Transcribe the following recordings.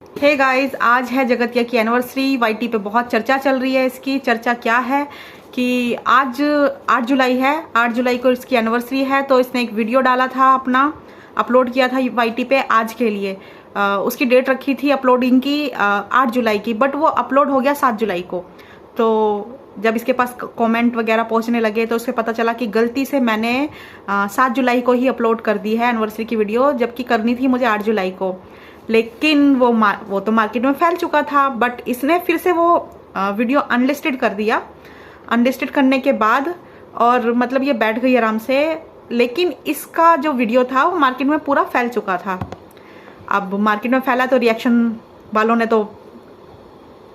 Hey guys, आज है जगतिया की एनिवर्सरी। वाईटी पे बहुत चर्चा चल रही है। इसकी चर्चा क्या है कि आज 8 जुलाई है, 8 जुलाई को इसकी एनिवर्सरी है। तो इसने एक वीडियो डाला था, अपना अपलोड किया था वाईटी पे आज के लिए। उसकी डेट रखी थी अपलोडिंग की 8 जुलाई की, बट वो अपलोड हो गया 7 जुलाई को। तो जब इसके पास कमेंट वगैरह पहुंचने लगे तो उसे पता चला कि गलती से मैंने 7 जुलाई को ही अपलोड कर दी है एनिवर्सरी की वीडियो, जबकि करनी थी मुझे 8 जुलाई को। लेकिन वो तो मार्केट में फैल चुका था, बट इसने फिर से वो वीडियो अनलिस्टेड कर दिया। अनलिस्टेड करने के बाद और मतलब ये बैठ गई आराम से। लेकिन इसका जो वीडियो था वो मार्केट में पूरा फैल चुका था। अब मार्केट में फैला तो रिएक्शन वालों ने तो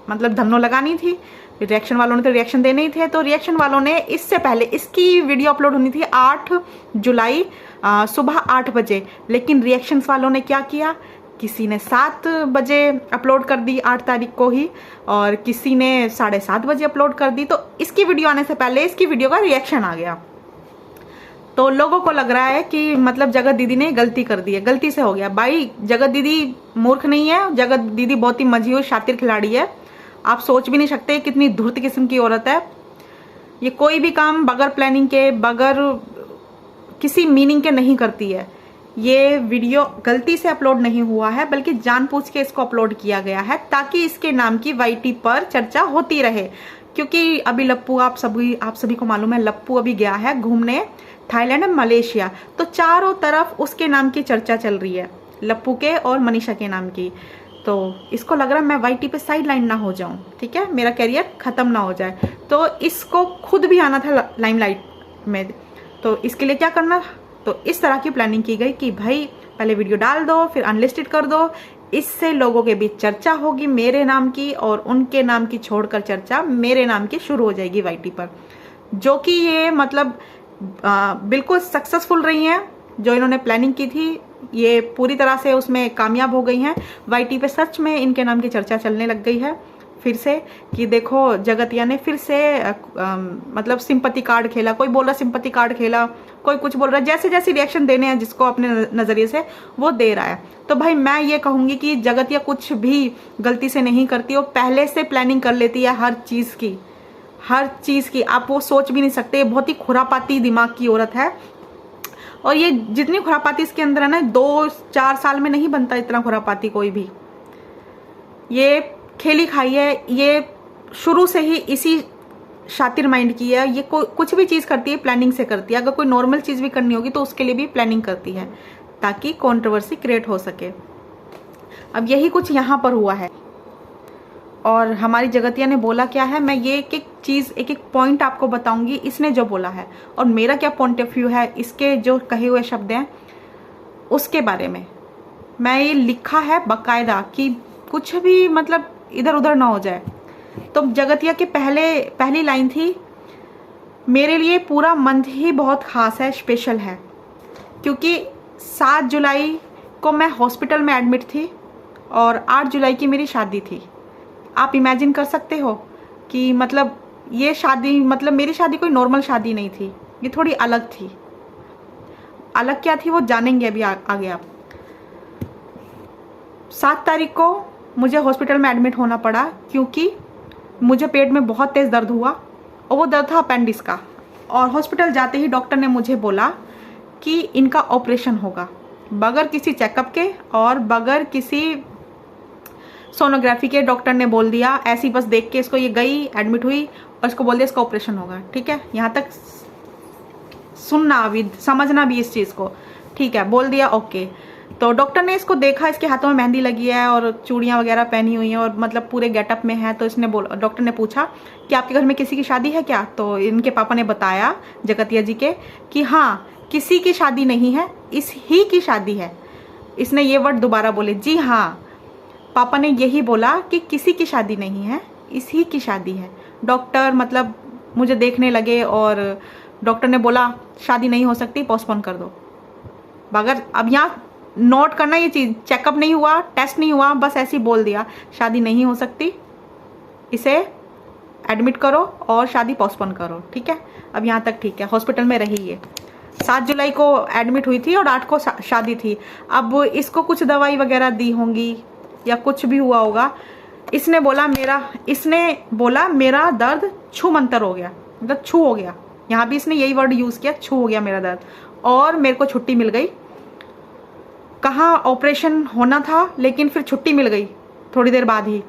मतलब धन्नो लगानी थी। रिएक्शन वालों ने तो रिएक्शन देने ही थे। तो रिएक्शन वालों ने इससे पहले, इसकी वीडियो अपलोड होनी थी 8 जुलाई सुबह 8 बजे, लेकिन रिएक्शंस वालों ने क्या किया, किसी ने 7 बजे अपलोड कर दी 8 तारीख को ही, और किसी ने 7:30 बजे अपलोड कर दी। तो इसकी वीडियो आने से पहले इसकी वीडियो का रिएक्शन आ गया। तो लोगों को लग रहा है कि मतलब जगत दीदी ने गलती कर दी है, गलती से हो गया। भाई, जगत दीदी मूर्ख नहीं है। जगत दीदी बहुत ही मंझी हुई शातिर खिलाड़ी है। आप सोच भी नहीं सकते कितनी धूर्त किस्म की औरत है। ये कोई भी काम बगैर प्लानिंग के, बगैर किसी मीनिंग के नहीं करती है। ये वीडियो गलती से अपलोड नहीं हुआ है, बल्कि जानबूझ के इसको अपलोड किया गया है ताकि इसके नाम की वाईटी पर चर्चा होती रहे। क्योंकि अभी लप्पू, आप सभी को मालूम है, लप्पू अभी गया है घूमने थाईलैंड और मलेशिया। तो चारों तरफ उसके नाम की चर्चा चल रही है, लप्पू के और मनीषा के नाम की। तो इसको लग रहा है मैं वाईटी पे साइड लाइन ना हो जाऊं, ठीक है, मेरा करियर खत्म ना हो जाए। तो इसको खुद भी आना था लाइमलाइट में। तो इसके लिए क्या करना, तो इस तरह की प्लानिंग की गई कि भाई पहले वीडियो डाल दो, फिर अनलिस्टेड कर दो। इससे लोगों के बीच चर्चा होगी मेरे नाम की, और उनके नाम की छोड़कर चर्चा मेरे नाम की शुरू हो जाएगी वाईटी पर। जो कि ये मतलब बिल्कुल सक्सेसफुल रही हैं। जो इन्होंने प्लानिंग की थी ये पूरी तरह से उसमें कामयाब हो गई हैं। वाईटी पे सच में इनके नाम की चर्चा चलने लग गई है फिर से, कि देखो जगतिया ने फिर से मतलब सिंपैथी कार्ड खेला। कोई बोल रहा सिंपैथी कार्ड खेला, कोई कुछ बोल रहा है। जैसे जैसे रिएक्शन देने हैं जिसको अपने नजरिए से, वो दे रहा है। तो भाई मैं ये कहूंगी कि जगतिया कुछ भी गलती से नहीं करती, वो पहले से प्लानिंग कर लेती है हर चीज की, हर चीज की। आप वो सोच भी नहीं सकते। बहुत ही खुरापाती दिमाग की औरत है। और ये जितनी खुरापाती इसके अंदर है ना, 2-4 साल में नहीं बनता इतना खुरापाती कोई भी। ये खेली खाई है। ये शुरू से ही इसी शातिर माइंड की है। ये कुछ भी चीज करती है प्लानिंग से करती है। अगर कोई नॉर्मल चीज भी करनी होगी तो उसके लिए भी प्लानिंग करती है, ताकि कंट्रोवर्सी क्रिएट हो सके। अब यही कुछ यहाँ पर हुआ है। और हमारी जगतिया ने बोला क्या है, मैं ये एक एक चीज, एक एक पॉइंट आपको बताऊंगी इसने जो बोला है, और मेरा क्या पॉइंट ऑफ व्यू है इसके जो कहे हुए शब्द हैं उसके बारे में। मैं ये लिखा है बकायदा कि कुछ भी मतलब इधर उधर ना हो जाए। तो जगतिया के पहली लाइन थी, मेरे लिए पूरा मंथ ही बहुत खास है, स्पेशल है, क्योंकि 7 जुलाई को मैं हॉस्पिटल में एडमिट थी और 8 जुलाई की मेरी शादी थी। आप इमेजिन कर सकते हो कि मतलब ये शादी, मतलब मेरी शादी कोई नॉर्मल शादी नहीं थी, ये थोड़ी अलग थी। अलग क्या थी वो जानेंगे अभी आगे आप। 7 तारीख को मुझे हॉस्पिटल में एडमिट होना पड़ा क्योंकि मुझे पेट में बहुत तेज दर्द हुआ, और वो दर्द था अपेंडिक्स का। और हॉस्पिटल जाते ही डॉक्टर ने मुझे बोला कि इनका ऑपरेशन होगा, बगैर किसी चेकअप के और बगैर किसी सोनोग्राफी के। डॉक्टर ने बोल दिया ऐसी, बस देख के इसको, ये गई एडमिट हुई और इसको बोल दिया इसका ऑपरेशन होगा। ठीक है, यहाँ तक सुनना भी, समझना भी इस चीज को, ठीक है, बोल दिया, ओके। तो डॉक्टर ने इसको देखा, इसके हाथों में मेहंदी लगी है और चूड़ियां वगैरह पहनी हुई हैं और मतलब पूरे गेटअप में है। तो इसने डॉक्टर ने पूछा कि आपके घर में किसी की शादी है क्या? तो इनके पापा ने बताया जगतिया जी के कि हाँ, किसी की शादी नहीं है, इस ही की शादी है। इसने ये वर्ड दोबारा बोले, जी हाँ, पापा ने यही बोला कि किसी की शादी नहीं है, इसी की शादी है। डॉक्टर मतलब मुझे देखने लगे और डॉक्टर ने बोला शादी नहीं हो सकती, पोस्टपोन कर दो। मगर अब यहाँ नोट करना ये चीज, चेकअप नहीं हुआ, टेस्ट नहीं हुआ, बस ऐसे ही बोल दिया शादी नहीं हो सकती, इसे एडमिट करो और शादी पोस्टपोन करो। ठीक है, अब यहाँ तक ठीक है। हॉस्पिटल में रही ये, 7 जुलाई को एडमिट हुई थी और 8 को शादी थी। अब इसको कुछ दवाई वगैरह दी होंगी, या कुछ भी हुआ होगा। इसने बोला मेरा दर्द छू मंतर हो गया, मतलब छू हो गया। यहाँ भी इसने यही वर्ड यूज़ किया, छू हो गया मेरा दर्द, और मेरे को छुट्टी मिल गई। कहाँ ऑपरेशन होना था, लेकिन फिर छुट्टी मिल गई थोड़ी देर बाद ही।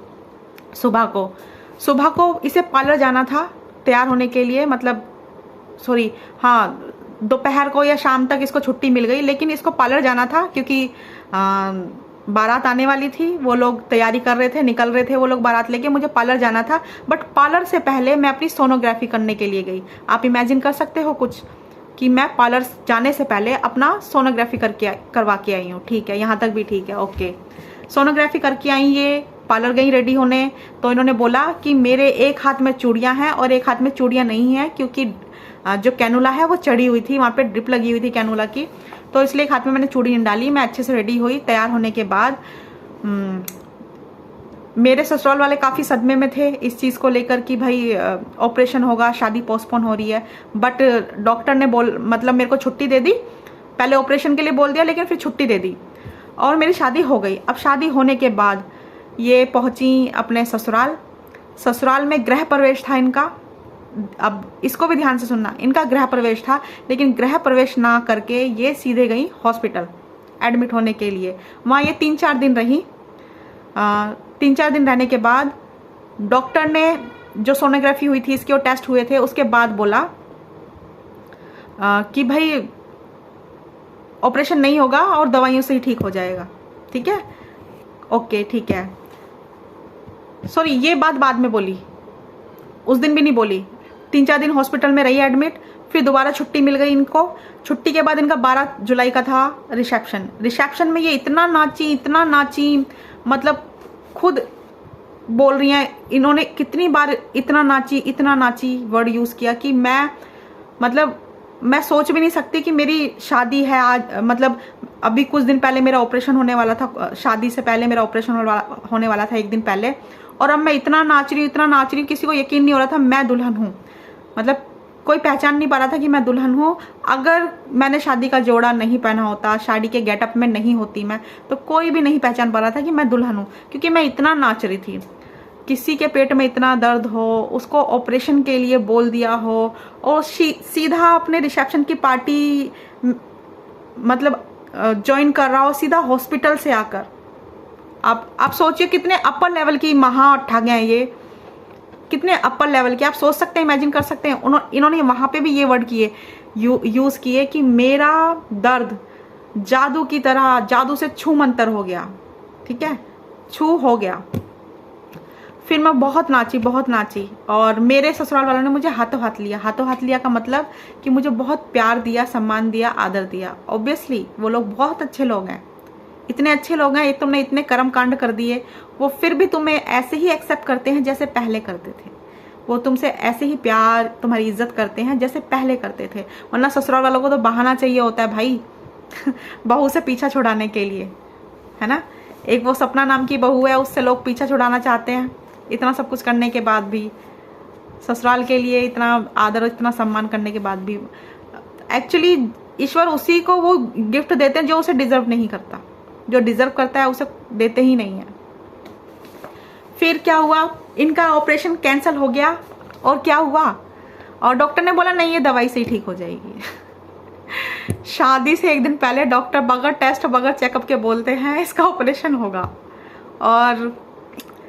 सुबह को इसे पार्लर जाना था तैयार होने के लिए, मतलब सॉरी हाँ, दोपहर को या शाम तक इसको छुट्टी मिल गई, लेकिन इसको पार्लर जाना था क्योंकि बारात आने वाली थी। वो लोग तैयारी कर रहे थे, निकल रहे थे वो लोग बारात लेके, मुझे पार्लर जाना था। बट पार्लर से पहले मैं अपनी सोनोग्राफी करने के लिए गई। आप इमेजिन कर सकते हो कुछ, कि मैं पार्लर जाने से पहले अपना सोनोग्राफी करवा के आई हूँ। ठीक है, यहाँ तक भी ठीक है, ओके। सोनोग्राफी करके आई, ये पार्लर गई रेडी होने, तो इन्होंने बोला कि मेरे एक हाथ में चूड़ियाँ हैं और एक हाथ में चूड़ियाँ नहीं हैं, क्योंकि जो कैनुला है वो चढ़ी हुई थी, वहाँ पे ड्रिप लगी हुई थी कैनुला की, तो इसलिए एक हाथ में मैंने चूड़ी नहीं डाली। मैं अच्छे से रेडी हुई। तैयार होने के बाद मेरे ससुराल वाले काफ़ी सदमे में थे इस चीज़ को लेकर कि भाई ऑपरेशन होगा, शादी पोस्टपोन हो रही है। बट डॉक्टर ने मतलब मेरे को छुट्टी दे दी। पहले ऑपरेशन के लिए बोल दिया, लेकिन फिर छुट्टी दे दी और मेरी शादी हो गई। अब शादी होने के बाद ये पहुंची अपने ससुराल में गृह प्रवेश था इनका। अब इसको भी ध्यान से सुनना, इनका गृह प्रवेश था, लेकिन गृह प्रवेश ना करके ये सीधे गई हॉस्पिटल एडमिट होने के लिए। वहाँ ये 3-4 दिन रही। 3-4 दिन रहने के बाद डॉक्टर ने जो सोनोग्राफी हुई थी इसके, वो टेस्ट हुए थे, उसके बाद बोला कि भाई ऑपरेशन नहीं होगा और दवाइयों से ही ठीक हो जाएगा। ठीक है, ओके ठीक है। सॉरी, ये बात बाद में बोली, उस दिन भी नहीं बोली। 3-4 दिन हॉस्पिटल में रही एडमिट, फिर दोबारा छुट्टी मिल गई इनको। छुट्टी के बाद इनका 12 जुलाई का था रिसेप्शन में ये इतना नाची, मतलब खुद बोल रही हैं, इन्होंने कितनी बार इतना नाची वर्ड यूज़ किया कि मैं सोच भी नहीं सकती कि मेरी शादी है आज। मतलब अभी कुछ दिन पहले मेरा ऑपरेशन होने वाला था, शादी से पहले मेरा ऑपरेशन होने वाला था 1 दिन पहले, और अब मैं इतना नाच रही हूँ, किसी को यकीन नहीं हो रहा था मैं दुल्हन हूँ। मतलब कोई पहचान नहीं पा रहा था कि मैं दुल्हन हूँ। अगर मैंने शादी का जोड़ा नहीं पहना होता, शादी के गेटअप में नहीं होती मैं, तो कोई भी नहीं पहचान पा रहा था कि मैं दुल्हन हूँ, क्योंकि मैं इतना नाच रही थी। किसी के पेट में इतना दर्द हो, उसको ऑपरेशन के लिए बोल दिया हो, और सीधा अपने रिसेप्शन की पार्टी मतलब ज्वाइन कर रहा हो सीधा हॉस्पिटल से आकर। आप सोचिए कितने अपर लेवल की महाठग हैं ये, कितने अपर लेवल के। आप सोच सकते हैं, इमेजिन कर सकते हैं। इन्होंने वहाँ पे भी ये वर्ड यूज़ किए कि मेरा दर्द जादू की तरह, जादू से छू मंतर हो गया। ठीक है, छू हो गया। फिर मैं बहुत नाची और मेरे ससुराल वालों ने मुझे हाथों हाथ लिया का मतलब कि मुझे बहुत प्यार दिया, सम्मान दिया, आदर दिया। ऑब्वियसली वो लोग बहुत अच्छे लोग हैं, इतने अच्छे लोग हैं, तुमने इतने कर्म कांड कर दिए, वो फिर भी तुम्हें ऐसे ही एक्सेप्ट करते हैं जैसे पहले करते थे। वो तुमसे ऐसे ही प्यार, तुम्हारी इज्जत करते हैं जैसे पहले करते थे। वरना ससुराल वालों को तो बहाना चाहिए होता है भाई बहू से पीछा छुड़ाने के लिए, है ना। एक वो सपना नाम की बहू है, उससे लोग पीछा छुड़ाना चाहते हैं। इतना सब कुछ करने के बाद भी, ससुराल के लिए इतना आदर, इतना सम्मान करने के बाद भी, एक्चुअली ईश्वर उसी को वो गिफ्ट देते हैं जो उसे डिजर्व नहीं करता। जो डिजर्व करता है उसे देते ही नहीं है। फिर क्या हुआ, इनका ऑपरेशन कैंसिल हो गया। और क्या हुआ, और डॉक्टर ने बोला नहीं, ये दवाई से ही ठीक हो जाएगी शादी से 1 दिन पहले डॉक्टर बगैर टेस्ट, बगैर चेकअप के बोलते हैं इसका ऑपरेशन होगा, और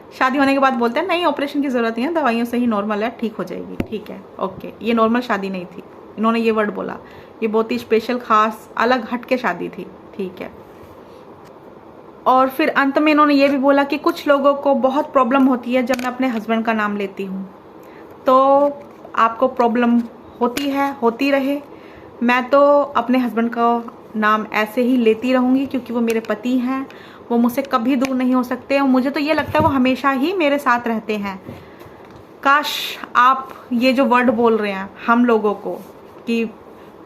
शादी होने के बाद बोलते हैं नहीं ऑपरेशन की ज़रूरत नहीं है, दवाइयों से ही नॉर्मल है, ठीक हो जाएगी। ठीक है, ओके। ये नॉर्मल शादी नहीं थी, इन्होंने ये वर्ड बोला, ये बहुत ही स्पेशल, खास, अलग हट के शादी थी। ठीक है, और फिर अंत में इन्होंने ये भी बोला कि कुछ लोगों को बहुत प्रॉब्लम होती है जब मैं अपने हस्बैंड का नाम लेती हूँ, तो आपको प्रॉब्लम होती है, होती रहे। मैं तो अपने हस्बैंड का नाम ऐसे ही लेती रहूँगी क्योंकि वो मेरे पति हैं, वो मुझसे कभी दूर नहीं हो सकते, और मुझे तो ये लगता है वो हमेशा ही मेरे साथ रहते हैं। काश आप ये जो वर्ड बोल रहे हैं हम लोगों को कि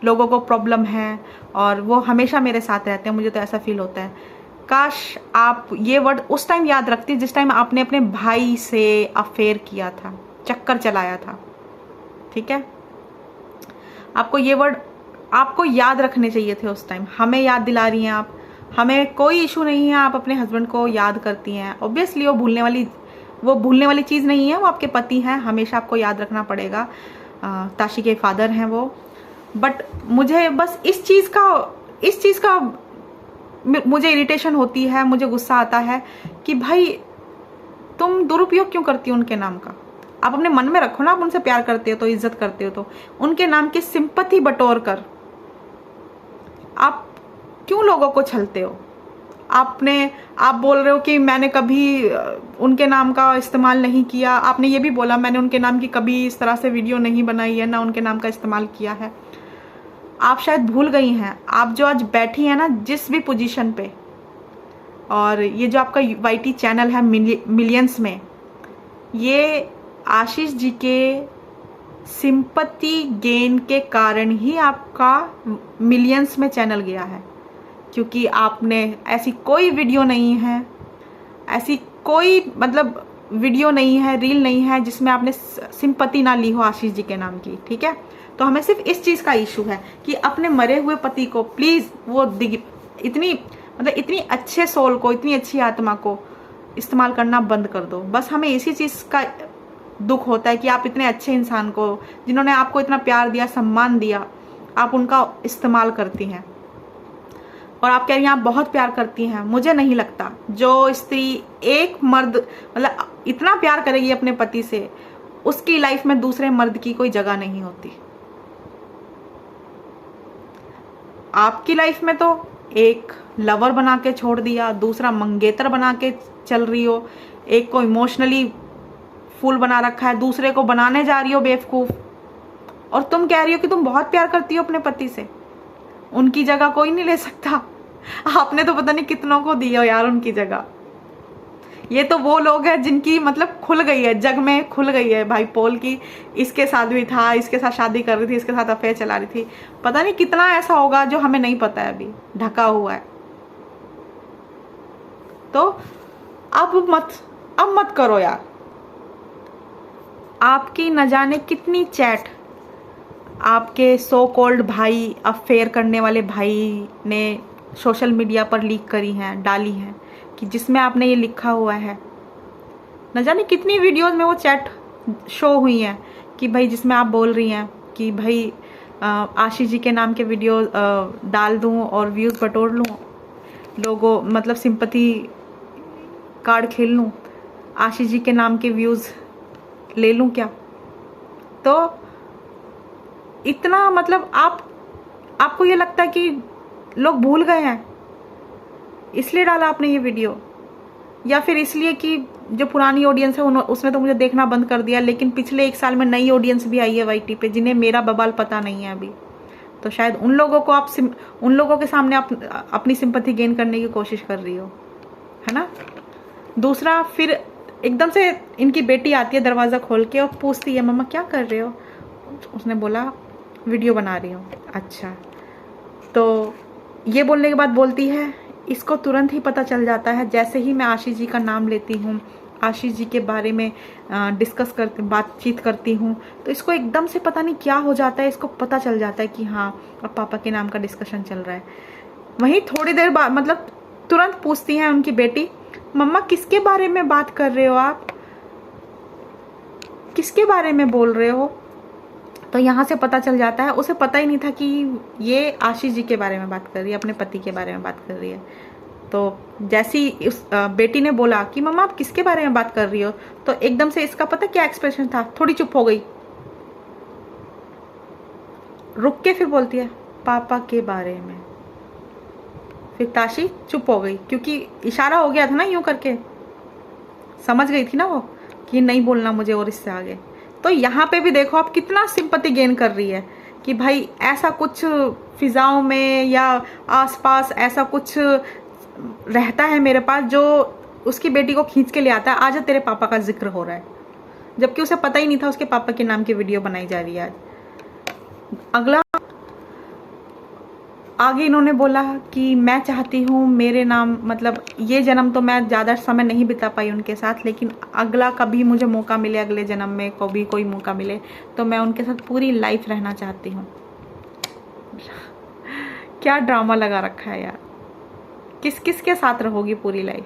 लोगों को प्रॉब्लम है और वो हमेशा मेरे साथ रहते हैं, मुझे तो ऐसा फील होता है। काश आप ये वर्ड उस टाइम याद रखती जिस टाइम आपने अपने भाई से अफेयर किया था, चक्कर चलाया था। ठीक है, आपको ये वर्ड आपको याद रखने चाहिए थे उस टाइम। हमें याद दिला रही हैं आप, हमें कोई इशू नहीं है, आप अपने हस्बैंड को याद करती हैं। ऑब्वियसली वो भूलने वाली चीज़ नहीं है, वो आपके पति हैं, हमेशा आपको याद रखना पड़ेगा। ताशी के फादर हैं वो। बट मुझे बस इस चीज़ का मुझे इरिटेशन होती है, मुझे गुस्सा आता है कि भाई तुम दुरुपयोग क्यों करती हो उनके नाम का। आप अपने मन में रखो ना, आप उनसे प्यार करते हो तो, इज्जत करते हो तो, उनके नाम की सिंपैथी बटोर कर आप क्यों लोगों को छलते हो। आप बोल रहे हो कि मैंने कभी उनके नाम का इस्तेमाल नहीं किया। आपने ये भी बोला मैंने उनके नाम की कभी इस तरह से वीडियो नहीं बनाई है, ना उनके नाम का इस्तेमाल किया है। आप शायद भूल गई हैं, आप जो आज बैठी हैं ना जिस भी पोजीशन पे, और ये जो आपका YT चैनल है मिलियंस में, ये आशीष जी के सिंपैथी गेन के कारण ही आपका मिलियंस में चैनल गया है। क्योंकि आपने ऐसी कोई वीडियो नहीं है, ऐसी कोई मतलब वीडियो नहीं है, रील नहीं है जिसमें आपने सिंपैथी ना ली हो आशीष जी के नाम की। ठीक है, तो हमें सिर्फ इस चीज़ का इशू है कि अपने मरे हुए पति को प्लीज़ वो इतनी अच्छे सोल को, इतनी अच्छी आत्मा को इस्तेमाल करना बंद कर दो। बस हमें इसी चीज़ का दुख होता है कि आप इतने अच्छे इंसान को, जिन्होंने आपको इतना प्यार दिया, सम्मान दिया, आप उनका इस्तेमाल करती हैं। और आप कह रही हैं आप बहुत प्यार करती हैं। मुझे नहीं लगता जो स्त्री एक मर्द मतलब इतना प्यार करेगी अपने पति से, उसकी लाइफ में दूसरे मर्द की कोई जगह नहीं होती। आपकी लाइफ में तो एक लवर बना के छोड़ दिया, दूसरा मंगेतर बना के चल रही हो, एक को इमोशनली फूल बना रखा है, दूसरे को बनाने जा रही हो बेवकूफ। और तुम कह रही हो कि तुम बहुत प्यार करती हो अपने पति से। उनकी जगह कोई नहीं ले सकता। आपने तो पता नहीं कितनों को दी हो यार उनकी जगह। ये तो वो लोग हैं जिनकी मतलब खुल गई है, जग में खुल गई है भाई पोल की, इसके साथ भी था, इसके साथ शादी कर रही थी, इसके साथ अफेयर चला रही थी। पता नहीं कितना ऐसा होगा जो हमें नहीं पता है, अभी ढका हुआ है। तो अब मत करो यार। आपकी न जाने कितनी चैट आपके सो कॉल्ड भाई, अफेयर करने वाले भाई ने सोशल मीडिया पर लीक करी हैं, डाली हैं, कि जिसमें आपने ये लिखा हुआ है। न जाने कितनी वीडियोस में वो चैट शो हुई हैं कि भाई जिसमें आप बोल रही हैं कि भाई आशीष जी के नाम के वीडियो डाल दूं और व्यूज़ बटोर लूं, लोगों मतलब सिंपैथी कार्ड खेल लूं, आशीष जी के नाम के व्यूज़ ले लूं क्या। तो इतना मतलब आपको ये लगता है कि लोग भूल गए हैं, इसलिए डाला आपने ये वीडियो, या फिर इसलिए कि जो पुरानी ऑडियंस है उसने तो मुझे देखना बंद कर दिया, लेकिन पिछले 1 साल में नई ऑडियंस भी आई है YT पे जिन्हें मेरा बवाल पता नहीं है अभी। तो शायद उन लोगों के सामने आप अपनी सिंपैथी गेन करने की कोशिश कर रही हो, है ना। दूसरा, फिर एकदम से इनकी बेटी आती है दरवाज़ा खोल के और पूछती है मम्मा क्या कर रहे हो। उसने बोला वीडियो बना रही हूँ। अच्छा, तो ये बोलने के बाद बोलती है इसको तुरंत ही पता चल जाता है जैसे ही मैं आशीष जी का नाम लेती हूँ, आशीष जी के बारे में बातचीत करती हूँ, तो इसको एकदम से पता नहीं क्या हो जाता है, इसको पता चल जाता है कि हाँ अब पापा के नाम का डिस्कशन चल रहा है। वहीं थोड़ी देर बाद मतलब तुरंत पूछती है उनकी बेटी मम्मा किसके बारे में बात कर रहे हो आप, किसके बारे में बोल रहे हो। तो यहाँ से पता चल जाता है, उसे पता ही नहीं था कि ये आशीष जी के बारे में बात कर रही है, अपने पति के बारे में बात कर रही है। तो जैसी उस बेटी ने बोला कि मम्मा आप किसके बारे में बात कर रही हो, तो एकदम से इसका पता क्या एक्सप्रेशन था, थोड़ी चुप हो गई, रुक के फिर बोलती है पापा के बारे में। फिर ताशी चुप हो गई क्योंकि इशारा हो गया था ना, यूं करके समझ गई थी ना वो कि नहीं बोलना मुझे और इससे आगे। तो यहाँ पे भी देखो आप कितना सिंपैथी गेन कर रही है कि भाई ऐसा कुछ फिजाओं में या आसपास ऐसा कुछ रहता है मेरे पास जो उसकी बेटी को खींच के ले आता है, आज तेरे पापा का जिक्र हो रहा है, जबकि उसे पता ही नहीं था उसके पापा के नाम की वीडियो बनाई जा रही है आज। अगला आगे इन्होंने बोला कि मैं चाहती हूँ मेरे नाम मतलब ये जन्म तो मैं ज़्यादा समय नहीं बिता पाई उनके साथ, लेकिन अगला कभी मुझे मौका मिले, अगले जन्म में कभी कोई मौका मिले तो मैं उनके साथ पूरी लाइफ रहना चाहती हूँ। क्या ड्रामा लगा रखा है यार। किस किस के साथ रहोगी पूरी लाइफ?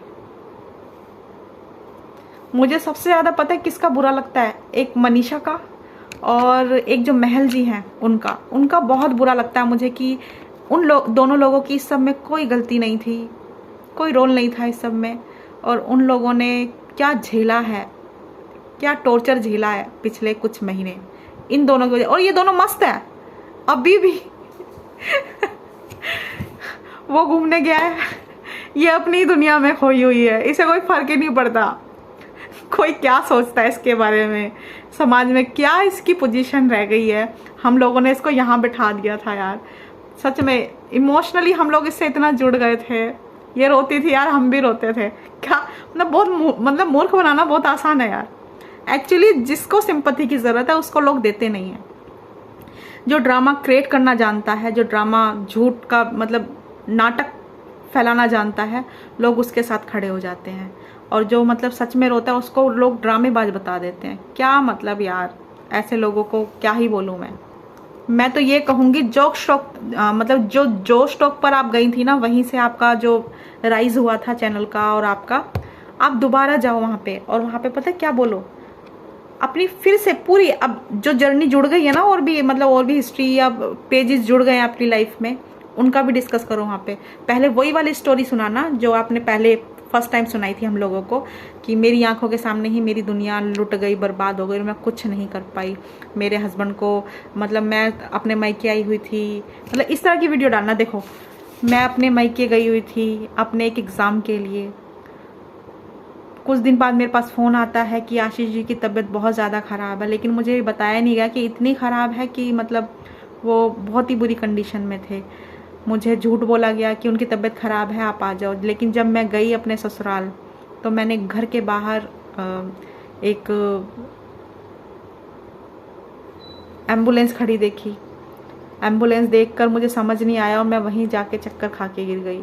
मुझे सबसे ज़्यादा पता है किसका बुरा लगता है, एक मनीषा का और एक जो महल जी हैं उनका बहुत बुरा लगता है मुझे कि दोनों लोगों की इस सब में कोई गलती नहीं थी, कोई रोल नहीं था इस सब में, और उन लोगों ने क्या झेला है, क्या टॉर्चर झेला है पिछले कुछ महीने इन दोनों की वजह। और ये दोनों मस्त है अभी भी वो घूमने गया है, ये अपनी दुनिया में खोई हुई है, इसे कोई फर्क ही नहीं पड़ता कोई क्या सोचता है इसके बारे में, समाज में क्या इसकी पोजीशन रह गई है। हम लोगों ने इसको यहाँ बिठा दिया था यार, सच में इमोशनली हम लोग इससे इतना जुड़ गए थे। ये रोती थी यार, हम भी रोते थे। क्या मतलब बहुत मूर्ख बनाना बहुत आसान है यार। एक्चुअली जिसको सिंपैथी की ज़रूरत है उसको लोग देते नहीं हैं। जो ड्रामा क्रिएट करना जानता है, जो ड्रामा झूठ का मतलब नाटक फैलाना जानता है, लोग उसके साथ खड़े हो जाते हैं, और जो मतलब सच में रोता है उसको लोग ड्रामेबाज बता देते हैं। क्या मतलब यार, ऐसे लोगों को क्या ही बोलूँ मैं तो ये कहूँगी जोक स्टॉक मतलब जो स्टॉक पर आप गई थी ना, वहीं से आपका जो राइज हुआ था चैनल का, और आप दोबारा जाओ वहाँ पे, और वहाँ पे पता है क्या बोलो, अपनी फिर से पूरी अब जो जर्नी जुड़ गई है ना, और भी मतलब और भी हिस्ट्री या पेजेस जुड़ गए हैं अपनी लाइफ में, उनका भी डिस्कस करो वहाँ पे। पहले वही वाली स्टोरी सुनाना जो आपने पहले फर्स्ट टाइम सुनाई थी हम लोगों को, कि मेरी आंखों के सामने ही मेरी दुनिया लुट गई, बर्बाद हो गई, मैं कुछ नहीं कर पाई। मेरे हस्बैंड को मतलब मैं अपने मायके आई हुई थी, मतलब इस तरह की वीडियो डालना। देखो मैं अपने मायके गई हुई थी अपने एक एग्ज़ाम के लिए, कुछ दिन बाद मेरे पास फ़ोन आता है कि आशीष जी की तबीयत बहुत ज़्यादा ख़राब है, लेकिन मुझे बताया नहीं गया कि इतनी ख़राब है कि मतलब वो बहुत ही बुरी कंडीशन में थे। मुझे झूठ बोला गया कि उनकी तबीयत ख़राब है, आप आ जाओ। लेकिन जब मैं गई अपने ससुराल, तो मैंने घर के बाहर एक एम्बुलेंस खड़ी देखी। एम्बुलेंस देखकर मुझे समझ नहीं आया, और मैं वहीं जाके चक्कर खा के गिर गई,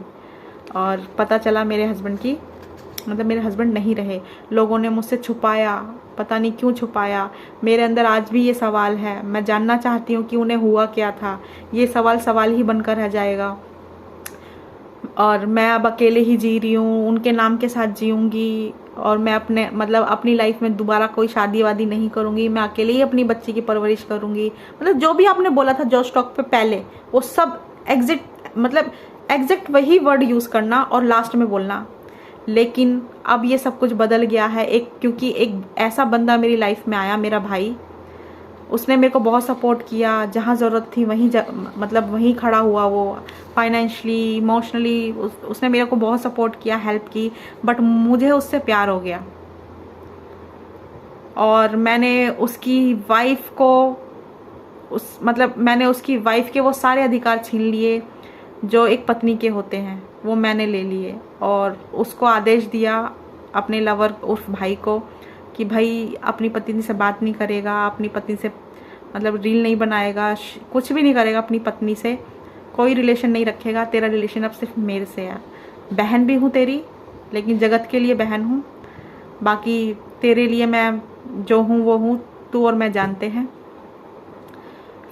और पता चला मेरे हस्बैंड नहीं रहे। लोगों ने मुझसे छुपाया, पता नहीं क्यों छुपाया। मेरे अंदर आज भी ये सवाल है, मैं जानना चाहती हूँ कि उन्हें हुआ क्या था। ये सवाल ही बनकर रह जाएगा, और मैं अब अकेले ही जी रही हूँ, उनके नाम के साथ जीऊँगी, और मैं अपनी लाइफ में दोबारा कोई शादी वादी नहीं करूँगी, मैं अकेले ही अपनी बच्ची की परवरिश करूँगी। मतलब जो भी आपने बोला था जो स्टॉक पे पहले, वो सब एग्जैक्ट वही वर्ड यूज़ करना और लास्ट में बोलना। लेकिन अब ये सब कुछ बदल गया है, क्योंकि एक ऐसा बंदा मेरी लाइफ में आया, मेरा भाई। उसने मेरे को बहुत सपोर्ट किया, जहाँ ज़रूरत थी वहीं खड़ा हुआ। वो फाइनेंशियली, इमोशनली उसने मेरे को बहुत सपोर्ट किया, हेल्प की। बट मुझे उससे प्यार हो गया, और मैंने उसकी वाइफ के वो सारे अधिकार छीन लिए जो एक पत्नी के होते हैं, वो मैंने ले लिए। और उसको आदेश दिया अपने लवर उर्फ भाई को कि भाई अपनी पत्नी से बात नहीं करेगा, अपनी पत्नी से रील नहीं बनाएगा, कुछ भी नहीं करेगा, अपनी पत्नी से कोई रिलेशन नहीं रखेगा। तेरा रिलेशन अब सिर्फ मेरे से है। बहन भी हूँ तेरी, लेकिन जगत के लिए बहन हूँ, बाकी तेरे लिए मैं जो हूँ वो हूँ, तू और मैं जानते हैं।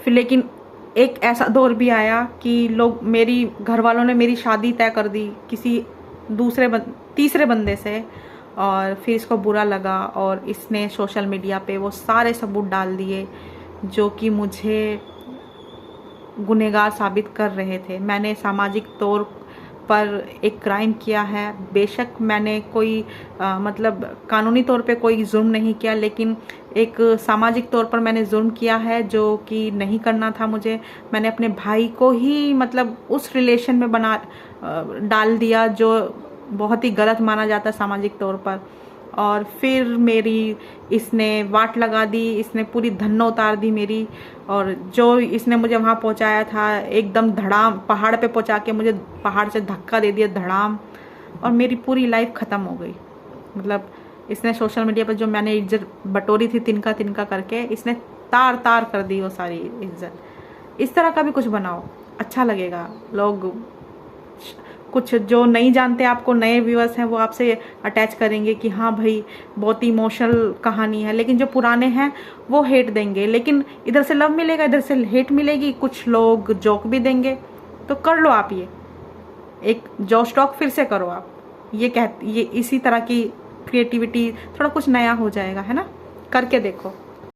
फिर लेकिन एक ऐसा दौर भी आया कि मेरी घर वालों ने मेरी शादी तय कर दी किसी तीसरे बंदे से, और फिर इसको बुरा लगा, और इसने सोशल मीडिया पे वो सारे सबूत डाल दिए जो कि मुझे गुनहगार साबित कर रहे थे। मैंने सामाजिक तौर पर एक क्राइम किया है। बेशक मैंने कोई कानूनी तौर पे कोई जुर्म नहीं किया, लेकिन एक सामाजिक तौर पर मैंने जुर्म किया है जो कि नहीं करना था मुझे। मैंने अपने भाई को ही उस रिलेशन में डाल दिया जो बहुत ही गलत माना जाता है सामाजिक तौर पर। और फिर मेरी इसने वाट लगा दी, इसने पूरी धन्न उतार दी मेरी, और जो इसने मुझे वहाँ पहुँचाया था एकदम धड़ाम, पहाड़ पे पहुँचा के मुझे पहाड़ से धक्का दे दिया धड़ाम, और मेरी पूरी लाइफ ख़त्म हो गई। इसने सोशल मीडिया पर जो मैंने इज्जत बटोरी थी तिनका तिनका करके, इसने तार तार कर दी वो सारी इज्जत। इस तरह का भी कुछ बनाओ, अच्छा लगेगा। लोग कुछ जो नहीं जानते आपको, नए व्यूअर्स हैं, वो आपसे अटैच करेंगे कि हाँ भाई बहुत इमोशनल कहानी है, लेकिन जो पुराने हैं वो हेट देंगे। लेकिन इधर से लव मिलेगा, इधर से हेट मिलेगी, कुछ लोग जोक भी देंगे। तो कर लो आप ये, एक जो स्टॉक फिर से करो आप, ये इसी तरह की क्रिएटिविटी, थोड़ा कुछ नया हो जाएगा, है ना, करके देखो।